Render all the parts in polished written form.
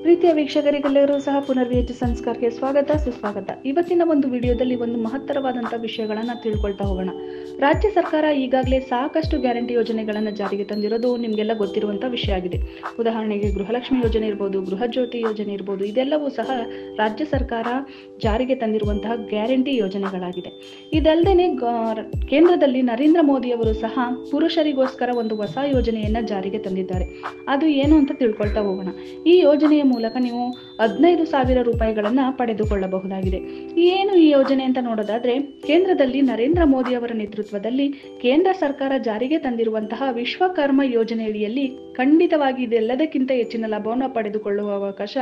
ಪ್ರೀತಿಯ ವೀಕ್ಷಕರಿಗೆಲ್ಲರೂ ಸಹ ಪುನರ್ವಿಹೆಚ್ ಸಂಸ್ಕಾರಕ್ಕೆ ಸ್ವಾಗತ ಸುಸ್ವಾಗತ. ಇವತ್ತಿನ ಒಂದು ವಿಡಿಯೋದಲ್ಲಿ ಒಂದು ಮಹತ್ತರವಾದಂಥ ವಿಷಯಗಳನ್ನು ತಿಳ್ಕೊಳ್ತಾ ಹೋಗೋಣ. ರಾಜ್ಯ ಸರ್ಕಾರ ಈಗಾಗಲೇ ಸಾಕಷ್ಟು ಗ್ಯಾರಂಟಿ ಯೋಜನೆಗಳನ್ನು ಜಾರಿಗೆ ತಂದಿರೋದು ನಿಮಗೆಲ್ಲ ಗೊತ್ತಿರುವಂಥ ವಿಷಯ ಆಗಿದೆ. ಉದಾಹರಣೆಗೆ ಗೃಹಲಕ್ಷ್ಮಿ ಯೋಜನೆ ಇರ್ಬೋದು, ಗೃಹ ಜ್ಯೋತಿ ಯೋಜನೆ ಇರ್ಬೋದು, ಇದೆಲ್ಲವೂ ಸಹ ರಾಜ್ಯ ಸರ್ಕಾರ ಜಾರಿಗೆ ತಂದಿರುವಂತಹ ಗ್ಯಾರಂಟಿ ಯೋಜನೆಗಳಾಗಿದೆ. ಇದಲ್ಲದೆ ಕೇಂದ್ರದಲ್ಲಿ ನರೇಂದ್ರ ಮೋದಿ ಅವರು ಸಹ ಪುರುಷರಿಗೋಸ್ಕರ ಒಂದು ಹೊಸ ಯೋಜನೆಯನ್ನು ಜಾರಿಗೆ ತಂದಿದ್ದಾರೆ. ಅದು ಏನು ಅಂತ ತಿಳ್ಕೊಳ್ತಾ ಹೋಗೋಣ. ಈ ಯೋಜನೆಯ ಮೂಲಕ ನೀವು 15,000 ರೂಪಾಯಿಗಳನ್ನು ಪಡೆದುಕೊಳ್ಳಬಹುದಾಗಿದೆ. ಏನು ಈ ಯೋಜನೆ ಅಂತ ನೋಡೋದಾದ್ರೆ, ಕೇಂದ್ರದಲ್ಲಿ ನರೇಂದ್ರ ಮೋದಿ ಅವರ ನೇತೃತ್ವದಲ್ಲಿ ಕೇಂದ್ರ ಸರ್ಕಾರ ಜಾರಿಗೆ ತಂದಿರುವಂತಹ ವಿಶ್ವಕರ್ಮ ಯೋಜನೆಯಡಿಯಲ್ಲಿ ಖಂಡಿತವಾಗಿ ಇದೆಲ್ಲದಕ್ಕಿಂತ ಹೆಚ್ಚಿನ ಲಾಭವನ್ನು ಪಡೆದುಕೊಳ್ಳುವ ಅವಕಾಶ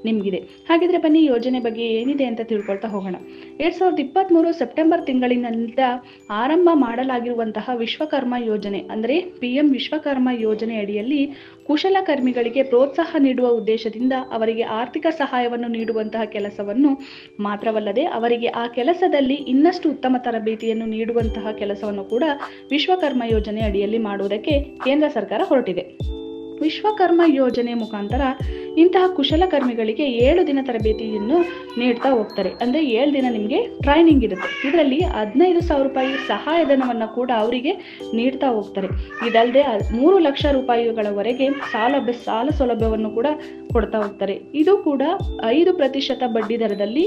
ನಿಮಗಿದೆ. ಹಾಗಿದ್ರೆ ಬನ್ನಿ ಯೋಜನೆ ಬಗ್ಗೆ ಏನಿದೆ ಅಂತ ತಿಳ್ಕೊಳ್ತಾ ಹೋಗೋಣ. 2023 ಸೆಪ್ಟೆಂಬರ್ ತಿಂಗಳಿನಿಂದ ಆರಂಭ ಮಾಡಲಾಗಿರುವಂತಹ ವಿಶ್ವಕರ್ಮ ಯೋಜನೆ ಅಂದರೆ PM ವಿಶ್ವಕರ್ಮ ಯೋಜನೆ ಅಡಿಯಲ್ಲಿ ಕುಶಲಕರ್ಮಿಗಳಿಗೆ ಪ್ರೋತ್ಸಾಹ ನೀಡುವ ಉದ್ದೇಶದಿಂದ ಅವರಿಗೆ ಆರ್ಥಿಕ ಸಹಾಯವನ್ನು ನೀಡುವಂತಹ ಕೆಲಸವನ್ನು ಮಾತ್ರವಲ್ಲದೆ ಅವರಿಗೆ ಆ ಕೆಲಸದಲ್ಲಿ ಇನ್ನಷ್ಟು ಉತ್ತಮ ತರಬೇತಿಯನ್ನು ನೀಡುವಂತಹ ಕೆಲಸವನ್ನು ಕೂಡ ವಿಶ್ವಕರ್ಮ ಯೋಜನೆ ಅಡಿಯಲ್ಲಿ ಮಾಡುವುದಕ್ಕೆ ಕೇಂದ್ರ ಸರ್ಕಾರ ಹೊರಟಿದೆ. ವಿಶ್ವಕರ್ಮ ಯೋಜನೆ ಮುಖಾಂತರ ಇಂತಹ ಕುಶಲಕರ್ಮಿಗಳಿಗೆ 7 ದಿನ ತರಬೇತಿಯನ್ನು ನೀಡ್ತಾ ಹೋಗ್ತಾರೆ. ಅಂದರೆ 7 ದಿನ ನಿಮಗೆ ಟ್ರೈನಿಂಗ್ ಇರುತ್ತೆ. ಇದರಲ್ಲಿ 15,000 ರೂಪಾಯಿ ಸಹಾಯಧನವನ್ನು ಕೂಡ ಅವರಿಗೆ ನೀಡ್ತಾ ಹೋಗ್ತಾರೆ. ಇದಲ್ಲದೆ 3 ಲಕ್ಷ ರೂಪಾಯಿಗಳವರೆಗೆ ಸಾಲ ಸೌಲಭ್ಯವನ್ನು ಕೂಡ ಕೊಡ್ತಾ ಹೋಗ್ತಾರೆ. ಇದು ಕೂಡ 5% ಬಡ್ಡಿ ದರದಲ್ಲಿ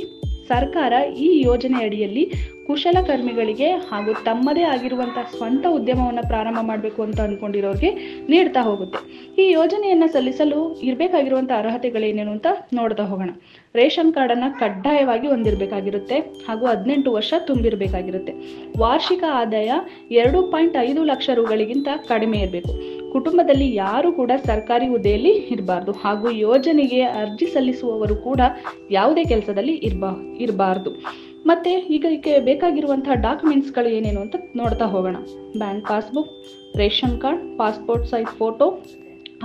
ಸರ್ಕಾರ ಈ ಯೋಜನೆ ಅಡಿಯಲ್ಲಿ ಕುಶಲಕರ್ಮಿಗಳಿಗೆ ಹಾಗೂ ತಮ್ಮದೇ ಆಗಿರುವಂತಹ ಸ್ವಂತ ಉದ್ಯಮವನ್ನು ಪ್ರಾರಂಭ ಮಾಡಬೇಕು ಅಂತ ಅಂದ್ಕೊಂಡಿರೋರಿಗೆ ನೀಡ್ತಾ ಹೋಗುತ್ತೆ. ಈ ಯೋಜನೆಯನ್ನು ಸಲ್ಲಿಸಲು ಇರಬೇಕಾಗಿರುವಂತಹ ಅರ್ಹತೆಗಳೇನೇನು ಅಂತ ನೋಡ್ತಾ ಹೋಗೋಣ. ರೇಷನ್ ಕಾರ್ಡನ್ನು ಕಡ್ಡಾಯವಾಗಿ ಹೊಂದಿರಬೇಕಾಗಿರುತ್ತೆ ಹಾಗೂ 18 ವರ್ಷ ತುಂಬಿರಬೇಕಾಗಿರುತ್ತೆ. ವಾರ್ಷಿಕ ಆದಾಯ 2.5 ಲಕ್ಷ ರೂಗಳಿಗಿಂತ ಕಡಿಮೆ ಇರಬೇಕು. ಕುಟುಂಬದಲ್ಲಿ ಯಾರು ಕೂಡ ಸರ್ಕಾರಿ ಹುದ್ದೆಯಲ್ಲಿ ಇರಬಾರ್ದು ಹಾಗೂ ಯೋಜನೆಗೆ ಅರ್ಜಿ ಸಲ್ಲಿಸುವವರು ಕೂಡ ಯಾವುದೇ ಕೆಲಸದಲ್ಲಿ ಇರಬಾರ್ದು. ಮತ್ತೆ ಈಗ ಬೇಕಾಗಿರುವಂತಹ ಡಾಕ್ಯುಮೆಂಟ್ಸ್ಗಳು ಏನೇನು ಅಂತ ನೋಡ್ತಾ ಹೋಗೋಣ. Bank passbook, ration card, passport size photo,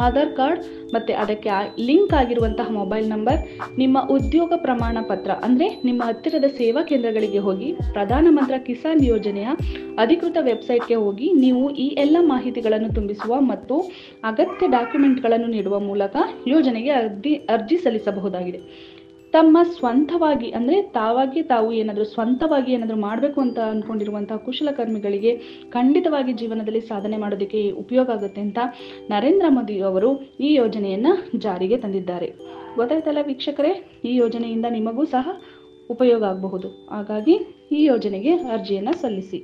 Aadhaar card, ಮತ್ತು ಅದಕ್ಕೆ ಲಿಂಕ್ ಆಗಿರುವಂತಹ ಮೊಬೈಲ್ ನಂಬರ್, ನಿಮ್ಮ ಉದ್ಯೋಗ ಪ್ರಮಾಣ ಪತ್ರ ಅಂದರೆ ನಿಮ್ಮ ಹತ್ತಿರದ ಸೇವಾ ಕೇಂದ್ರಗಳಿಗೆ ಹೋಗಿ ಪ್ರಧಾನಮಂತ್ರಿ ಕಿಸಾನ್ ಯೋಜನೆಯ ಅಧಿಕೃತ ವೆಬ್ಸೈಟ್ಗೆ ಹೋಗಿ ನೀವು ಈ ಎಲ್ಲ ಮಾಹಿತಿಗಳನ್ನು ತುಂಬಿಸುವ ಮತ್ತು ಅಗತ್ಯ ಡಾಕ್ಯುಮೆಂಟ್ಗಳನ್ನು ನೀಡುವ ಮೂಲಕ ಯೋಜನೆಗೆ ಅರ್ಜಿ ಸಲ್ಲಿಸಬಹುದಾಗಿದೆ. ತಮ್ಮ ಸ್ವಂತವಾಗಿ ಅಂದರೆ ತಾವು ಸ್ವಂತವಾಗಿ ಏನಾದರೂ ಮಾಡಬೇಕು ಅಂತ ಅಂದ್ಕೊಂಡಿರುವಂತಹ ಕುಶಲಕರ್ಮಿಗಳಿಗೆ ಖಂಡಿತವಾಗಿ ಜೀವನದಲ್ಲಿ ಸಾಧನೆ ಮಾಡೋದಕ್ಕೆ ಉಪಯೋಗ ಆಗುತ್ತೆ ಅಂತ ನರೇಂದ್ರ ಮೋದಿ ಅವರು ಈ ಯೋಜನೆಯನ್ನು ಜಾರಿಗೆ ತಂದಿದ್ದಾರೆ. ಗೊತ್ತಾಯ್ತಲ್ಲ ವೀಕ್ಷಕರೇ, ಈ ಯೋಜನೆಯಿಂದ ನಿಮಗೂ ಸಹ ಉಪಯೋಗ ಆಗಬಹುದು. ಹಾಗಾಗಿ ಈ ಯೋಜನೆಗೆ ಅರ್ಜಿಯನ್ನು ಸಲ್ಲಿಸಿ.